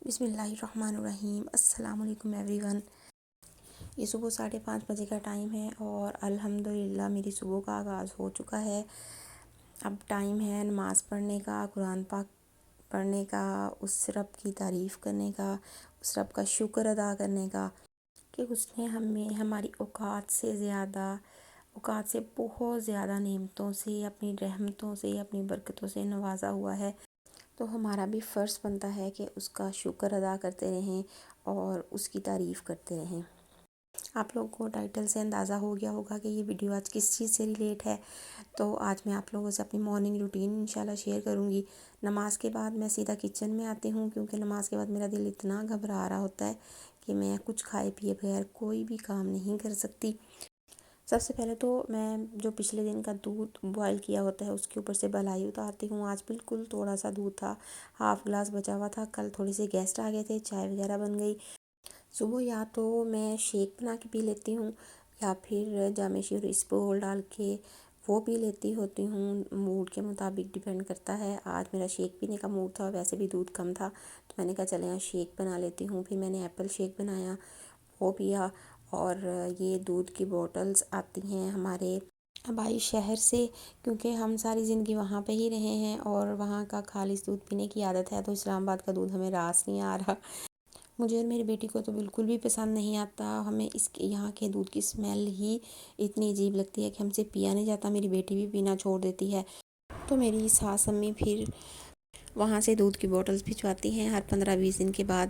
بسم اللہ الرحمن الرحیم۔ السلام علیکم ایوری ون۔ یہ صبح 5:30 بجے کا ٹائم ہے اور الحمدللہ میری صبح کا آغاز ہو چکا ہے۔ اب ٹائم ہے نماز پڑھنے کا، قرآن پاک پڑھنے کا، اس رب کی تعریف کرنے کا، اس رب کا شکر ادا کرنے کا کہ اس نے ہمیں ہماری اوقات سے بہت زیادہ نعمتوں سے، اپنی رحمتوں سے، اپنی برکتوں سے نوازا ہوا ہے۔ تو ہمارا بھی فرض بنتا ہے کہ اس کا شکر ادا کرتے رہیں اور اس کی تعریف کرتے رہیں۔ آپ لوگوں کو ٹائٹل سے اندازہ ہو گیا ہوگا کہ یہ ویڈیو آج کس چیز سے ریلیٹ ہے۔ تو آج میں آپ لوگوں سے اپنی مارننگ روٹین انشاءاللہ شیئر کروں گی۔ نماز کے بعد میں سیدھا کچن میں آتی ہوں، کیونکہ نماز کے بعد میرا دل اتنا گھبرا رہا ہوتا ہے کہ میں کچھ کھائے پیے بغیر کوئی بھی کام نہیں کر سکتی۔ سب سے پہلے تو میں جو پچھلے دن کا دودھ بوائل کیا ہوتا ہے اس کے اوپر سے بلائی اتارتی ہوں۔ آج بالکل تھوڑا سا دودھ تھا، ہاف گلاس بچا ہوا تھا۔ کل تھوڑے سے گیسٹ آ گئے تھے، چائے وغیرہ بن گئی۔ صبح یا تو میں شیک بنا کے پی لیتی ہوں یا پھر جامع شیور اسپول ڈال کے وہ پی لیتی ہوتی ہوں، موڈ کے مطابق ڈیپینڈ کرتا ہے۔ آج میرا شیک پینے کا موڈ تھا، ویسے بھی دودھ کم تھا تو میں نے کہا چلیں آج شیک بنا لیتی ہوں۔ پھر میں نے ایپل شیک بنایا، وہ پیا۔ اور یہ دودھ کی بوٹلز آتی ہیں ہمارے آبائی شہر سے، کیونکہ ہم ساری زندگی وہاں پہ ہی رہے ہیں اور وہاں کا خالص دودھ پینے کی عادت ہے، تو اسلام آباد کا دودھ ہمیں راس نہیں آ رہا۔ مجھے اور میری بیٹی کو تو بالکل بھی پسند نہیں آتا، ہمیں یہاں کے دودھ کی اسمیل ہی اتنی عجیب لگتی ہے کہ ہم سے پیا نہیں جاتا۔ میری بیٹی بھی پینا چھوڑ دیتی ہے، تو میری ساس امی پھر وہاں سے دودھ کی بوٹلز بھجواتی ہیں، ہر 15-20 دن کے بعد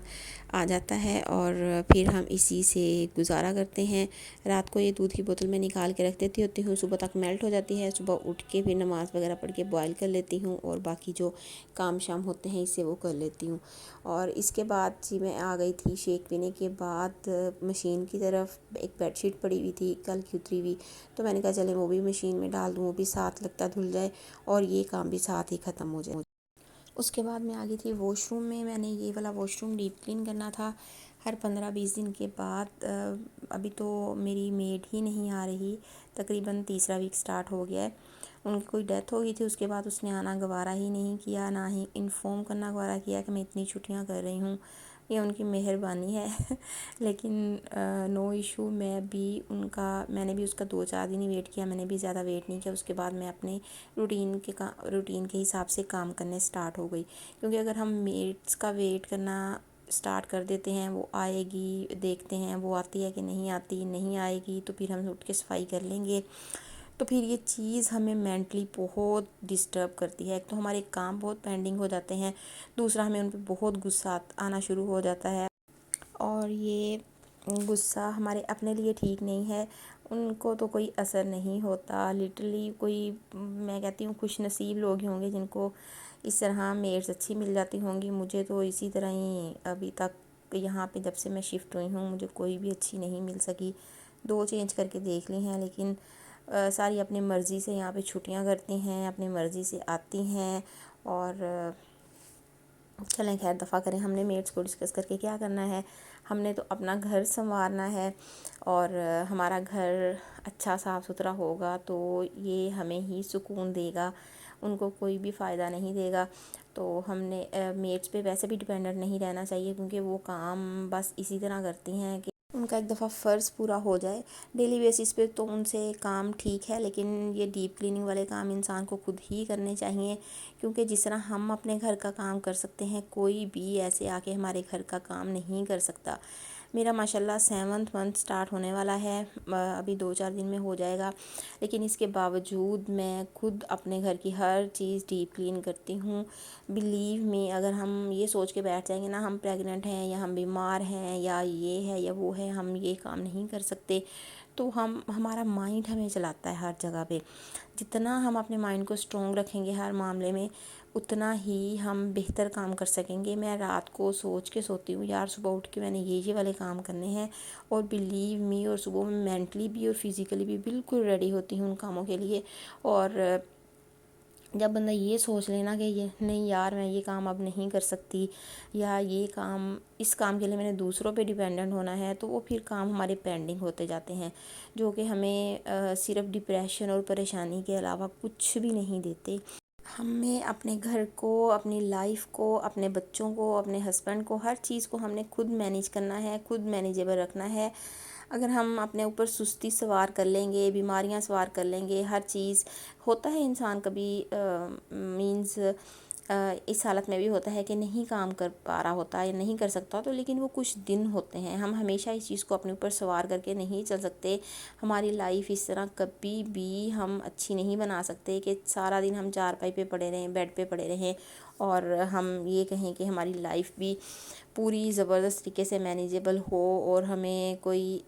آ جاتا ہے اور پھر ہم اسی سے گزارا کرتے ہیں۔ رات کو یہ دودھ کی بوتل میں نکال کے رکھ دیتی ہوتی ہوں، صبح تک میلٹ ہو جاتی ہے۔ صبح اٹھ کے پھر نماز وغیرہ پڑھ کے بوائل کر لیتی ہوں اور باقی جو کام شام ہوتے ہیں اس سے وہ کر لیتی ہوں۔ اور اس کے بعد جی میں آ گئی تھی شیک پینے کے بعد مشین کی طرف۔ ایک بیڈ شیٹ پڑی ہوئی تھی کل کی اتری ہوئی، تو میں نے کہا چلیں وہ بھی مشین میں ڈال دوں، وہ بھی ساتھ لگتا دھل جائے اور یہ کام بھی ساتھ ہی ختم ہو جائے۔ اس کے بعد میں آ گئی تھی واش روم میں نے یہ والا واش روم ڈیپ کلین کرنا تھا ہر 15-20 دن کے بعد۔ ابھی تو میری میڈ ہی نہیں آ رہی، تقریباً تیسرا ویک سٹارٹ ہو گیا ہے۔ ان کی کوئی ڈیتھ ہو گئی تھی، اس کے بعد اس نے آنا گوارا ہی نہیں کیا، نہ ہی انفارم کرنا گوارا کیا کہ میں اتنی چھٹیاں کر رہی ہوں۔ یہ ان کی مہربانی ہے لیکن نو ایشو، میں نے بھی اس کا 2-4 دن ہی ویٹ کیا، میں نے بھی زیادہ ویٹ نہیں کیا۔ اس کے بعد میں اپنے روٹین کے حساب سے کام کرنے سٹارٹ ہو گئی، کیونکہ اگر ہم میڈس کا ویٹ کرنا سٹارٹ کر دیتے ہیں، وہ آئے گی دیکھتے ہیں، وہ آتی ہے کہ نہیں آتی، نہیں آئے گی تو پھر ہم اٹھ کے صفائی کر لیں گے، تو پھر یہ چیز ہمیں مینٹلی بہت ڈسٹرب کرتی ہے۔ ایک تو ہمارے کام بہت پینڈنگ ہو جاتے ہیں، دوسرا ہمیں ان پہ بہت غصہ آنا شروع ہو جاتا ہے، اور یہ غصہ ہمارے اپنے لیے ٹھیک نہیں ہے۔ ان کو تو کوئی اثر نہیں ہوتا، لٹرلی میں کہتی ہوں خوش نصیب لوگ ہی ہوں گے جن کو اس طرح میڈس اچھی مل جاتی ہوں گی۔ مجھے تو اسی طرح ہی ابھی تک یہاں پہ جب سے میں شفٹ ہوئی ہوں مجھے کوئی بھی اچھی نہیں مل سکی۔ 2 چینج کر کے دیکھ لی ہیں، لیکن ساری اپنی مرضی سے یہاں پہ چھٹیاں کرتی ہیں، اپنی مرضی سے آتی ہیں۔ اور چلیں خیر دفعہ کریں، ہم نے میڈس کو ڈسکس کر کے کیا کرنا ہے، ہم نے تو اپنا گھر سنوارنا ہے، اور ہمارا گھر اچھا صاف ستھرا ہوگا تو یہ ہمیں ہی سکون دے گا، ان کو کوئی بھی فائدہ نہیں دے گا۔ تو ہم نے میڈس پہ ویسے بھی ڈیپینڈنٹ نہیں رہنا چاہیے، کیونکہ وہ کام بس اسی طرح کرتی ہیں کہ ان کا ایک دفعہ فرض پورا ہو جائے ڈیلی بیسس پہ تو ان سے کام ٹھیک ہے، لیکن یہ ڈیپ کلیننگ والے کام انسان کو خود ہی کرنے چاہیے، کیونکہ جس طرح ہم اپنے گھر کا کام کر سکتے ہیں کوئی بھی ایسے آ کے ہمارے گھر کا کام نہیں کر سکتا۔ میرا ماشاءاللہ 7th منتھ سٹارٹ ہونے والا ہے، ابھی 2-4 دن میں ہو جائے گا، لیکن اس کے باوجود میں خود اپنے گھر کی ہر چیز ڈیپ کلین کرتی ہوں۔ بلیو می، اگر ہم یہ سوچ کے بیٹھ جائیں گے نا ہم پریگننٹ ہیں یا ہم بیمار ہیں یا یہ ہے یا وہ ہے، ہم یہ کام نہیں کر سکتے، تو ہمارا مائنڈ ہمیں چلاتا ہے ہر جگہ پہ۔ جتنا ہم اپنے مائنڈ کو اسٹرانگ رکھیں گے ہر معاملے میں، اتنا ہی ہم بہتر کام کر سکیں گے۔ میں رات کو سوچ کے سوتی ہوں یار صبح اٹھ کے میں نے یہ والے کام کرنے ہیں، اور بلیو می، اور صبح میں مینٹلی بھی اور فزیکلی بھی بالکل ریڈی ہوتی ہوں ان کاموں کے لیے۔ اور جب بندہ یہ سوچ لینا کہ نہیں یار میں یہ کام اب نہیں کر سکتی، یا اس کام کے لیے میں نے دوسروں پہ ڈیپینڈنٹ ہونا ہے، تو وہ پھر کام ہمارے پینڈنگ ہوتے جاتے ہیں، جو کہ ہمیں صرف ڈپریشن اور پریشانی کے علاوہ کچھ بھی نہیں دیتے۔ ہمیں اپنے گھر کو، اپنی لائف کو، اپنے بچوں کو، اپنے ہسبینڈ کو، ہر چیز کو ہم نے خود مینیج کرنا ہے، خود مینیجیبل رکھنا ہے۔ اگر ہم اپنے اوپر سستی سوار کر لیں گے، بیماریاں سوار کر لیں گے، ہر چیز ہوتا ہے انسان کبھی مینز اس حالت میں بھی ہوتا ہے کہ نہیں کام کر پا رہا ہوتا ہے، نہیں کر سکتا، تو لیکن وہ کچھ دن ہوتے ہیں، ہم ہمیشہ اس چیز کو اپنے اوپر سوار کر کے نہیں چل سکتے۔ ہماری لائف اس طرح کبھی بھی ہم اچھی نہیں بنا سکتے کہ سارا دن ہم چارپائی پہ پڑے رہیں، بیڈ پہ پڑے رہیں اور ہم یہ کہیں کہ ہماری لائف بھی پوری زبردست طریقے سے مینیجیبل ہو اور ہمیں کوئی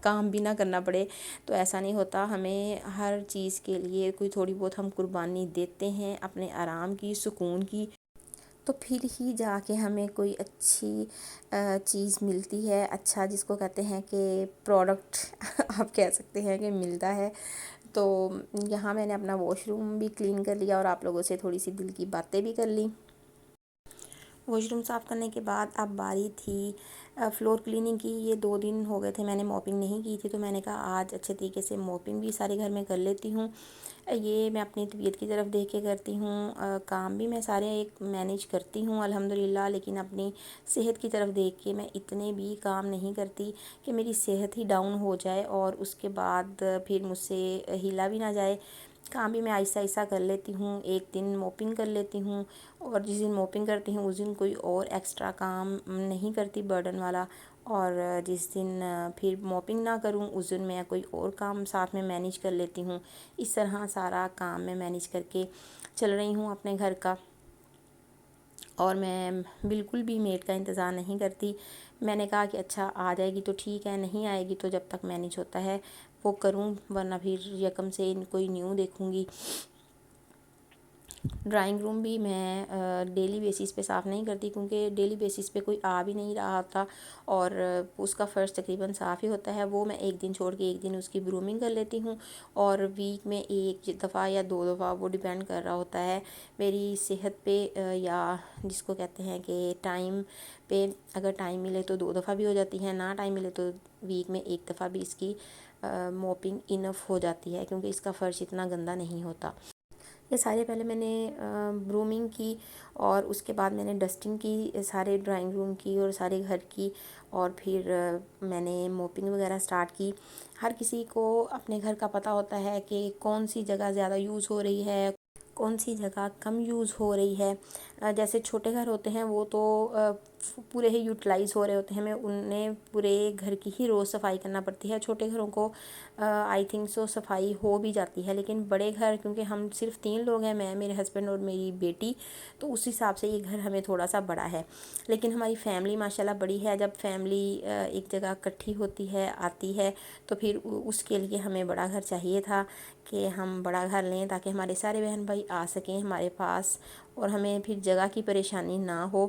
کام بھی نہ کرنا پڑے، تو ایسا نہیں ہوتا۔ ہمیں ہر چیز کے لیے کوئی تھوڑی بہت ہم قربانی دیتے ہیں، اپنے آرام کی، سکون کی، تو پھر ہی جا کے ہمیں کوئی اچھی چیز ملتی ہے، اچھا جس کو کہتے ہیں کہ پروڈکٹ آپ کہہ سکتے ہیں کہ ملتا ہے۔ تو یہاں میں نے اپنا واش روم بھی کلین کر لیا اور آپ لوگوں سے تھوڑی سی دل کی باتیں بھی کر لیں۔ واش روم صاف کرنے کے بعد اب باری تھی فلور کلیننگ کی۔ یہ 2 دن ہو گئے تھے میں نے موپنگ نہیں کی تھی، تو میں نے کہا آج اچھے طریقے سے موپنگ بھی سارے گھر میں کر لیتی ہوں۔ یہ میں اپنی طبیعت کی طرف دیکھ کے کرتی ہوں، کام بھی میں سارے ایک مینیج کرتی ہوں الحمدللہ، لیکن اپنی صحت کی طرف دیکھ کے میں اتنے بھی کام نہیں کرتی کہ میری صحت ہی ڈاؤن ہو جائے اور اس کے بعد پھر مجھ سے ہلا بھی نہ جائے۔ کام بھی میں آہستہ آہستہ کر لیتی ہوں، ایک دن موپنگ کر لیتی ہوں اور جس دن موپنگ کرتی ہوں اس دن کوئی اور ایکسٹرا کام نہیں کرتی برڈن والا، اور جس دن پھر موپنگ نہ کروں اس دن میں کوئی اور کام ساتھ میں مینیج کر لیتی ہوں۔ اس طرح سارا کام میں مینیج کر کے چل رہی ہوں اپنے گھر کا، اور میں بالکل بھی میڈ کا انتظار نہیں کرتی۔ میں نے کہا کہ اچھا آ جائے گی تو ٹھیک ہے، نہیں آئے گی تو جب تک مینیج ہوتا ہے وہ کروں، ورنہ پھر یکم سے کوئی نیو دیکھوں گی۔ ڈرائنگ روم بھی میں ڈیلی بیسس پہ صاف نہیں کرتی، کیونکہ ڈیلی بیسس پہ کوئی آ بھی نہیں رہا ہوتا اور اس کا فرش تقریباً صاف ہی ہوتا ہے۔ وہ میں ایک دن چھوڑ کے ایک دن اس کی برومنگ کر لیتی ہوں، اور ویک میں ایک دفعہ یا 2 دفعہ، وہ ڈیپینڈ کر رہا ہوتا ہے میری صحت پہ، یا جس کو کہتے ہیں کہ ٹائم پہ۔ اگر ٹائم ملے تو 2 دفعہ بھی ہو جاتی ہے، نہ ٹائم ملے تو ویک میں 1 دفعہ بھی اس کی موپنگ انف ہو جاتی ہے، کیونکہ اس کا فرش اتنا گندا نہیں ہوتا۔ یہ سارے پہلے میں نے برومنگ کی اور اس کے بعد میں نے ڈسٹنگ کی سارے ڈرائنگ روم کی اور سارے گھر کی، اور پھر میں نے موپنگ وغیرہ سٹارٹ کی۔ ہر کسی کو اپنے گھر کا پتہ ہوتا ہے کہ کون سی جگہ زیادہ یوز ہو رہی ہے، کون سی جگہ کم یوز ہو رہی ہے۔ جیسے چھوٹے گھر ہوتے ہیں وہ تو پورے ہی یوٹیلائز ہو رہے ہوتے ہیں، ہمیں انہیں پورے گھر کی ہی روز صفائی کرنا پڑتی ہے۔ چھوٹے گھروں کو آئی تھنک سو صفائی ہو بھی جاتی ہے، لیکن بڑے گھر کیونکہ ہم صرف 3 لوگ ہیں، میں، میرے ہسبینڈ اور میری بیٹی، تو اس حساب سے یہ گھر ہمیں تھوڑا سا بڑا ہے۔ لیکن ہماری فیملی ماشاءاللہ بڑی ہے۔ جب فیملی ایک جگہ اکٹھی ہوتی ہے، آتی ہے، تو پھر اس کے لیے ہمیں بڑا گھر چاہیے تھا کہ ہم بڑا گھر لیں تاکہ ہمارے سارے بہن بھائی آ سکیں ہمارے پاس، اور ہمیں پھر جگہ کی پریشانی نہ ہو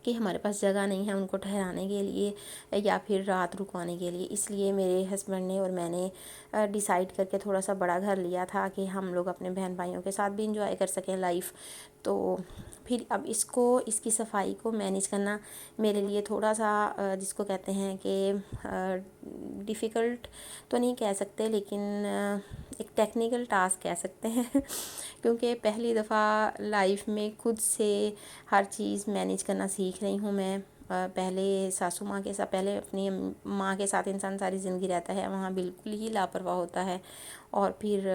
کہ ہمارے پاس جگہ نہیں ہے ان کو ٹھہرانے کے لیے یا پھر رات رکوانے کے لیے۔ اس لیے میرے ہسبینڈ نے اور میں نے ڈیسائیڈ کر کے تھوڑا سا بڑا گھر لیا تھا کہ ہم لوگ اپنے بہن بھائیوں کے ساتھ بھی انجوائے کر سکیں لائف۔ تو پھر اب اس کی صفائی کو مینیج کرنا میرے لیے تھوڑا سا جس کو کہتے ہیں کہ ڈیفیکلٹ تو نہیں کہہ سکتے، لیکن ایک ٹیکنیکل ٹاسک کہہ سکتے ہیں کیونکہ پہلی دفعہ لائف میں خود سے ہر چیز مینیج کرنا سیکھ رہی ہوں میں۔ پہلے ساسو ماں کے ساتھ، پہلے اپنی ماں کے ساتھ انسان ساری زندگی رہتا ہے، وہاں بالکل ہی لاپرواہ ہوتا ہے، اور پھر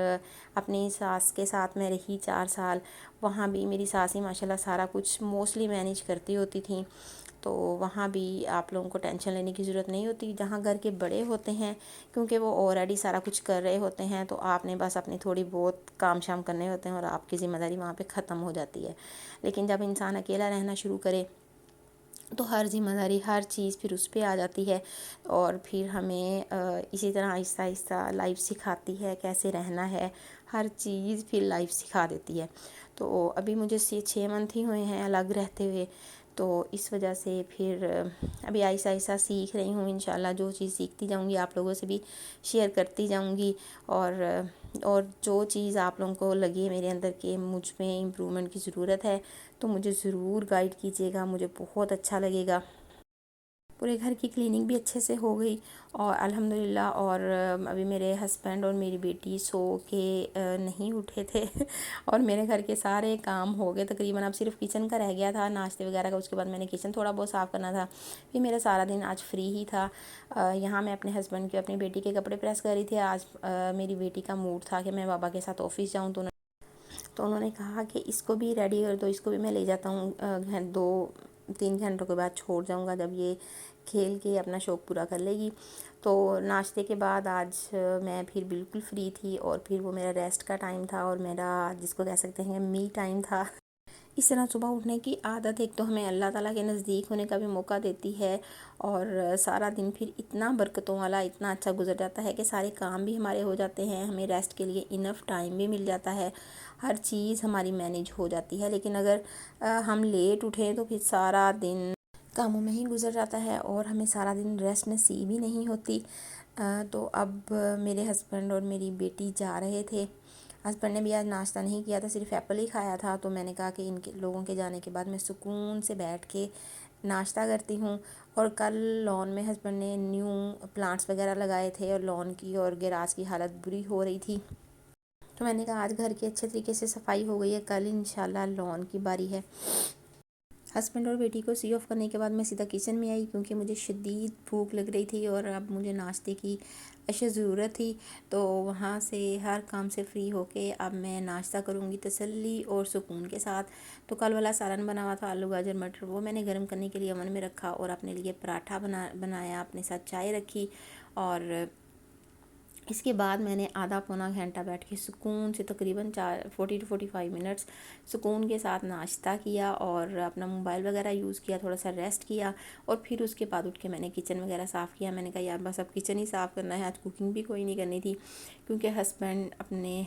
اپنی ساس کے ساتھ میں رہی 4 سال، وہاں بھی میری ساس ہی ماشاءاللہ سارا کچھ موسٹلی مینیج کرتی ہوتی تھیں، تو وہاں بھی آپ لوگوں کو ٹینشن لینے کی ضرورت نہیں ہوتی۔ جہاں گھر کے بڑے ہوتے ہیں کیونکہ وہ آلریڈی سارا کچھ کر رہے ہوتے ہیں، تو آپ نے بس اپنی تھوڑی بہت کام شام کرنے ہوتے ہیں اور آپ کی ذمہ داری وہاں پہ ختم ہو جاتی ہے۔ لیکن جب انسان اکیلا رہنا شروع کرے تو ہر ذمہ داری، ہر چیز پھر اس پہ آ جاتی ہے، اور پھر ہمیں اسی طرح آہستہ آہستہ لائف سکھاتی ہے کیسے رہنا ہے، ہر چیز پھر لائف سکھا دیتی ہے۔ تو ابھی مجھے 6 منتھ ہی ہوئے ہیں الگ رہتے ہوئے، تو اس وجہ سے پھر ابھی آہستہ آہستہ سیکھ رہی ہوں۔ انشاءاللہ جو چیز سیکھتی جاؤں گی آپ لوگوں سے بھی شیئر کرتی جاؤں گی، اور جو چیز آپ لوگوں کو لگے میرے اندر کہ مجھ میں امپرومنٹ کی ضرورت ہے تو مجھے ضرور گائیڈ کیجیے گا، مجھے بہت اچھا لگے گا۔ پورے گھر کی کلیننگ بھی اچھے سے ہو گئی اور الحمدللہ. اور ابھی میرے ہسبینڈ اور میری بیٹی سو کے نہیں اٹھے تھے اور میرے گھر کے سارے کام ہو گئے تقریباً. اب صرف کچن کا رہ گیا تھا ناشتے وغیرہ کا. اس کے بعد میں نے کچن تھوڑا بہت صاف کرنا تھا. پھر میرا سارا دن آج فری ہی تھا. یہاں میں اپنے ہسبینڈ کے اپنی بیٹی کے کپڑے پریس کر رہی تھی. آج میری بیٹی کا موڈ تھا کہ میں بابا کے ساتھ آفس جاؤں, تو انہوں نے کہا کہ اس کو بھی ریڈی کر دو, اس کو بھی میں لے جاتا ہوں 2-3 گھنٹوں کے بعد چھوڑ جاؤں گا جب یہ کھیل کے اپنا شوق پورا کر لے گی. تو ناشتے کے بعد آج میں پھر بالکل فری تھی اور پھر وہ میرا ریسٹ کا ٹائم تھا اور میرا جس کو کہہ سکتے ہیں می ٹائم تھا. اس طرح صبح اٹھنے کی عادت ایک تو ہمیں اللہ تعالیٰ کے نزدیک ہونے کا بھی موقع دیتی ہے اور سارا دن پھر اتنا برکتوں والا اتنا اچھا گزر جاتا ہے کہ سارے کام بھی ہمارے ہو جاتے ہیں, ہمیں ریسٹ کے لیے انف ٹائم بھی مل جاتا ہے, ہر چیز ہماری مینیج ہو جاتی ہے. لیکن اگر ہم لیٹ اٹھیں تو پھر سارا دن کاموں میں ہی گزر جاتا ہے اور ہمیں سارا دن ریسٹ نصیب ہی نہیں ہوتی. تو اب میرے ہسبینڈ اور میری بیٹی جا رہے تھے. ہسبینڈ نے بھی آج ناشتہ نہیں کیا تھا, صرف ایپل ہی کھایا تھا. تو میں نے کہا کہ ان کے لوگوں کے جانے کے بعد میں سکون سے بیٹھ کے ناشتہ کرتی ہوں. اور کل لان میں ہسبینڈ نے نیو پلانٹس وغیرہ لگائے تھے اور لان کی اور گراج کی حالت بری ہو رہی تھی, تو میں نے کہا آج گھر کی اچھے طریقے سے صفائی ہو گئی ہے, کل انشاءاللہ لان کی باری ہے. ہسبینڈ اور بیٹی کو سی آف کرنے کے بعد میں سیدھا کچن میں آئی کیونکہ مجھے شدید بھوک لگ رہی تھی اور اب مجھے ناشتے کی اشد ضرورت تھی. تو وہاں سے ہر کام سے فری ہو کے اب میں ناشتہ کروں گی تسلی اور سکون کے ساتھ. تو کل والا سالن بنا ہوا تھا آلو گاجر مٹر, وہ میں نے گرم کرنے کے لیے اوون میں رکھا اور اپنے لیے پراٹھا بنایا, اپنے ساتھ چائے رکھی. اور اس کے بعد میں نے آدھا پونا گھنٹہ بیٹھ کے سکون سے تقریباً 40 to 45 منٹس سکون کے ساتھ ناشتہ کیا اور اپنا موبائل وغیرہ یوز کیا, تھوڑا سا ریسٹ کیا. اور پھر اس کے بعد اٹھ کے میں نے کچن وغیرہ صاف کیا. میں نے کہا یار بس اب کچن ہی صاف کرنا ہے, آج کوکنگ بھی کوئی نہیں کرنی تھی کیونکہ ہسبینڈ اپنے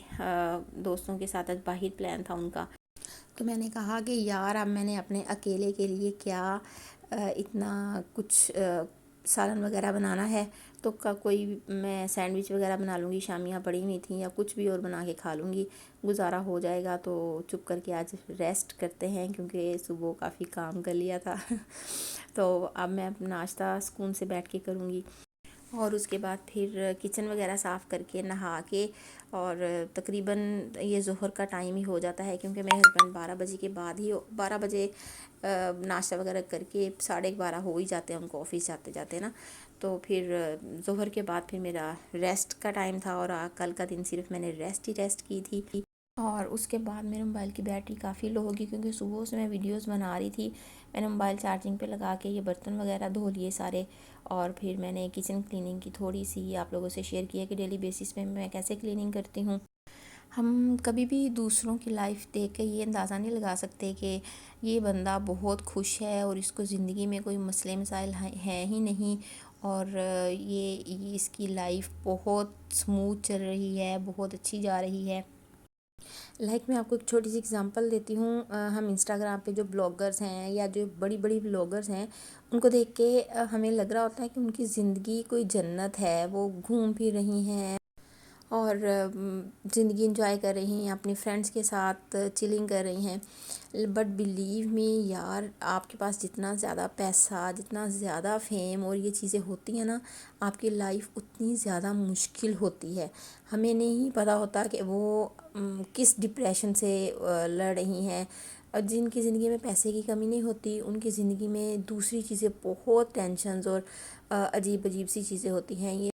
دوستوں کے ساتھ آج باہر پلان تھا ان کا. تو میں نے کہا کہ یار اب میں نے اپنے اکیلے کے لیے کیا اتنا کچھ سالن وغیرہ بنانا ہے, تو کوئی میں سینڈوچ وغیرہ بنا لوں گی, شامیاں پڑی ہوئی تھیں, یا کچھ بھی اور بنا کے کھا لوں گی, گزارا ہو جائے گا. تو چپ کر کے آج ریسٹ کرتے ہیں کیونکہ صبح کافی کام کر لیا تھا تو اب میں ناشتہ سکون سے بیٹھ کے کروں گی. اور اس کے بعد پھر کچن وغیرہ صاف کر کے نہا کے اور تقریباً یہ ظہر کا ٹائم ہی ہو جاتا ہے کیونکہ میرے ہسبینڈ 12 بجے کے بعد ہی 12 بجے ناشتہ وغیرہ کر کے 11:30 ہو ہی جاتے ہیں ان کو آفس جاتے جاتے نا. تو پھر ظہر کے بعد پھر میرا ریسٹ کا ٹائم تھا اور کل کا دن صرف میں نے ریسٹ کی تھی. اور اس کے بعد میرے موبائل کی بیٹری کافی لو ہوگی کیونکہ صبح سے میں ویڈیوز بنا رہی تھی. میں نے موبائل چارجنگ پہ لگا کے یہ برتن وغیرہ دھو لیے سارے, اور پھر میں نے کچن کلیننگ کی تھوڑی سی آپ لوگوں سے شیئر کیا کہ ڈیلی بیسس پہ میں کیسے کلیننگ کرتی ہوں. ہم کبھی بھی دوسروں کی لائف دیکھ کے یہ اندازہ نہیں لگا سکتے کہ یہ بندہ بہت خوش ہے اور اس کو زندگی میں کوئی مسئلے مسائل ہیں ہی نہیں, اور یہ اس کی لائف بہت سموتھ چل رہی ہے, بہت اچھی جا رہی ہے. میں آپ کو ایک چھوٹی سی اگزامپل دیتی ہوں. ہم انسٹاگرام پہ جو بلاگرز ہیں یا جو بڑی بڑی بلاگرز ہیں ان کو دیکھ کے ہمیں لگ رہا ہوتا ہے کہ ان کی زندگی کوئی جنت ہے, وہ گھوم پھر رہی ہیں اور زندگی انجوائے کر رہی ہیں, اپنی فرینڈس کے ساتھ چلنگ کر رہی ہیں. بٹ بلیو می یار, آپ کے پاس جتنا زیادہ پیسہ, جتنا زیادہ فیم اور یہ چیزیں ہوتی ہیں نا, آپ کی لائف اتنی زیادہ مشکل ہوتی ہے. ہمیں نہیں پتہ ہوتا کہ وہ کس ڈپریشن سے لڑ رہی ہیں. اور جن کی زندگی میں پیسے کی کمی نہیں ہوتی ان کی زندگی میں دوسری چیزیں بہت ٹینشنز اور عجیب عجیب سی چیزیں ہوتی ہیں. یہ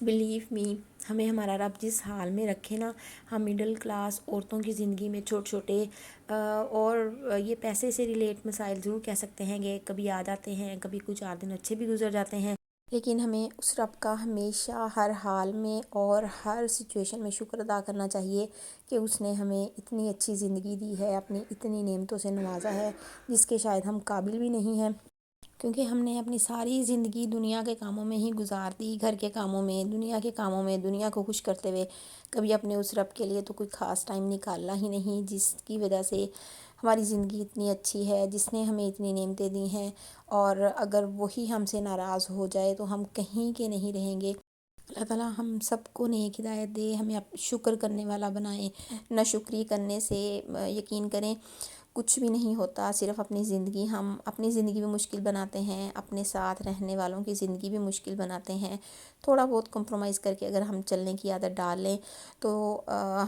بلیو می, ہمیں ہمارا رب جس حال میں رکھے نا, ہم مڈل کلاس عورتوں کی زندگی میں چھوٹے چھوٹے اور یہ پیسے سے ریلیٹ مسائل ضرور کہہ سکتے ہیں کہ کبھی آ جاتے ہیں, کبھی کچھ 4 دن اچھے بھی گزر جاتے ہیں, لیکن ہمیں اس رب کا ہمیشہ ہر حال میں اور ہر سچویشن میں شکر ادا کرنا چاہیے کہ اس نے ہمیں اتنی اچھی زندگی دی ہے, اپنی اتنی نعمتوں سے نوازا ہے جس کے شاید ہم قابل بھی نہیں ہیں. کیونکہ ہم نے اپنی ساری زندگی دنیا کے کاموں میں ہی گزار دی, گھر کے کاموں میں, دنیا کے کاموں میں, دنیا کو خوش کرتے ہوئے. کبھی اپنے اس رب کے لیے تو کوئی خاص ٹائم نکالا ہی نہیں جس کی وجہ سے ہماری زندگی اتنی اچھی ہے, جس نے ہمیں اتنی نعمتیں دی ہیں. اور اگر وہی ہم سے ناراض ہو جائے تو ہم کہیں کے نہیں رہیں گے. اللہ تعالیٰ ہم سب کو نیک ہدایت دے, ہمیں شکر کرنے والا بنائے, نہ شکری کرنے سے یقین کریں کچھ بھی نہیں ہوتا، صرف ہم اپنی زندگی بھی مشکل بناتے ہیں، اپنے ساتھ رہنے والوں کی زندگی بھی مشکل بناتے ہیں۔ تھوڑا بہت کمپرومائز کر کے اگر ہم چلنے کی عادت ڈال لیں تو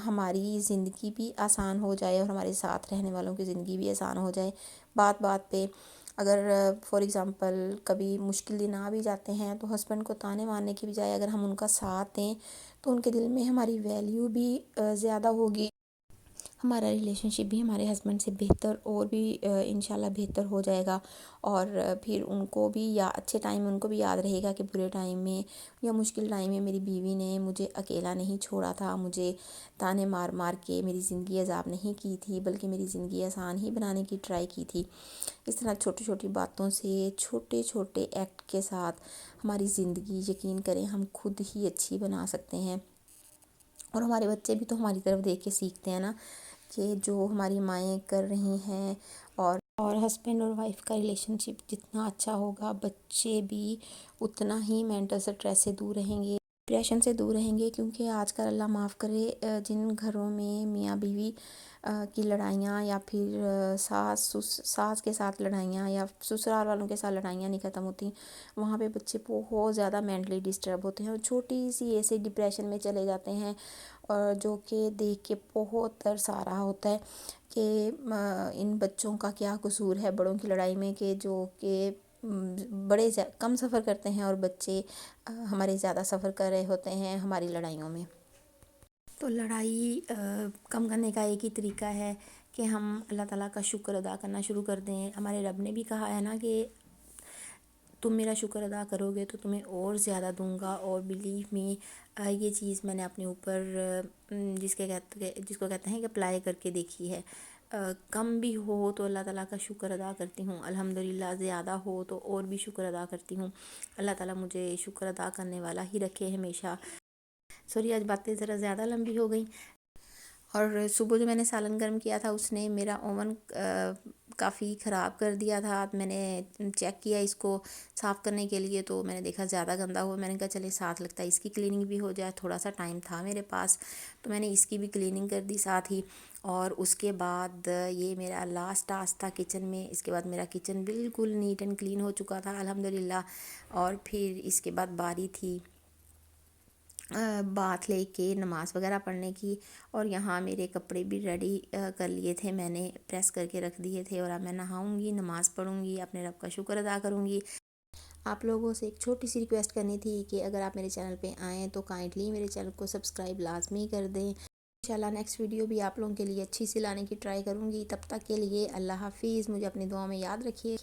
ہماری زندگی بھی آسان ہو جائے اور ہمارے ساتھ رہنے والوں کی زندگی بھی آسان ہو جائے۔ بات بات پہ اگر فار ایگزامپل کبھی مشکل دن آ بھی جاتے ہیں تو ہسبینڈ کو تانے مارنے کی بجائے اگر ہم ان کا ساتھ دیں تو ان کے دل میں ہماری ویلیو بھی زیادہ ہوگی، ہمارا ریلیشن شپ بھی ہمارے ہسبینڈ سے بہتر اور بھی انشاءاللہ بہتر ہو جائے گا، اور پھر ان کو بھی یا اچھے ٹائم میں ان کو بھی یاد رہے گا کہ برے ٹائم میں یا مشکل ٹائم میں میری بیوی نے مجھے اکیلا نہیں چھوڑا تھا، مجھے تانے مار مار کے میری زندگی عذاب نہیں کی تھی بلکہ میری زندگی آسان ہی بنانے کی ٹرائی کی تھی۔ اس طرح چھوٹی چھوٹی باتوں سے، چھوٹے چھوٹے ایکٹ کے ساتھ ہماری زندگی یقین کریں ہم خود ہی اچھی بنا سکتے ہیں، اور ہمارے بچے بھی تو ہماری طرف دیکھ کے سیکھتے ہیں نا کہ جو ہماری مائیں کر رہی ہیں، اور ہسبینڈ اور وائف کا ریلیشن شپ جتنا اچھا ہوگا بچے بھی اتنا ہی مینٹل سٹریس سے دور رہیں گے، ڈپریشن سے دور رہیں گے، کیونکہ آج کل اللہ معاف کرے جن گھروں میں میاں بیوی کی لڑائیاں یا پھر ساس کے ساتھ لڑائیاں یا سسرال والوں کے ساتھ لڑائیاں نہیں ختم ہوتی، وہاں پہ بچے بہت زیادہ مینٹلی ڈسٹرب ہوتے ہیں اور چھوٹی سی ایسے ڈپریشن میں چلے جاتے ہیں، اور جو کہ دیکھ کے بہت ترس آ رہا ہوتا ہے کہ ان بچوں کا کیا قصور ہے بڑوں کی لڑائی میں، کہ جو کہ بڑے کم سفر کرتے ہیں اور بچے ہمارے زیادہ سفر کر رہے ہوتے ہیں ہماری لڑائیوں میں۔ تو لڑائی کم کرنے کا ایک ہی طریقہ ہے کہ ہم اللہ تعالیٰ کا شکر ادا کرنا شروع کر دیں۔ ہمارے رب نے بھی کہا ہے نا کہ تم میرا شکر ادا کرو گے تو تمہیں اور زیادہ دوں گا، اور بلیو می یہ چیز میں نے اپنے اوپر جس کو کہتے ہیں کہ اپلائی کر کے دیکھی ہے۔ کم بھی ہو تو اللہ تعالیٰ کا شکر ادا کرتی ہوں الحمدللہ، زیادہ ہو تو اور بھی شکر ادا کرتی ہوں۔ اللہ تعالیٰ مجھے شکر ادا کرنے والا ہی رکھے ہمیشہ۔ سوری آج باتیں ذرا زیادہ لمبی ہو گئیں، اور صبح جو میں نے سالن گرم کیا تھا اس نے میرا اوون کافی خراب کر دیا تھا۔ میں نے چیک کیا اس کو صاف کرنے کے لیے تو میں نے دیکھا زیادہ گندا ہوا، میں نے کہا چلے ساتھ لگتا ہے اس کی کلیننگ بھی ہو جائے، تھوڑا سا ٹائم تھا میرے پاس تو میں نے اس کی بھی کلیننگ کر دی ساتھ ہی۔ اور اس کے بعد یہ میرا لاسٹ ٹاسک تھا کچن میں، اس کے بعد میرا کچن بالکل نیٹ اینڈ کلین ہو چکا تھا الحمدللہ۔ اور پھر اس کے بعد باری تھی بات لے کے نماز وغیرہ پڑھنے کی، اور یہاں میرے کپڑے بھی ریڈی کر لیے تھے، میں نے پریس کر کے رکھ دیے تھے، اور اب میں نہاؤں گی، نماز پڑھوں گی، اپنے رب کا شکر ادا کروں گی۔ آپ لوگوں سے ایک چھوٹی سی ریکویسٹ کرنی تھی کہ اگر آپ میرے چینل پہ آئیں تو کائنڈلی میرے چینل کو سبسکرائب لازمی کر دیں۔ انشاءاللہ نیکسٹ ویڈیو بھی آپ لوگوں کے لیے اچھی سی لانے کی ٹرائی کروں گی، تب تک کے لیے اللہ حافظ، مجھے اپنی دعاؤں میں یاد رکھیے۔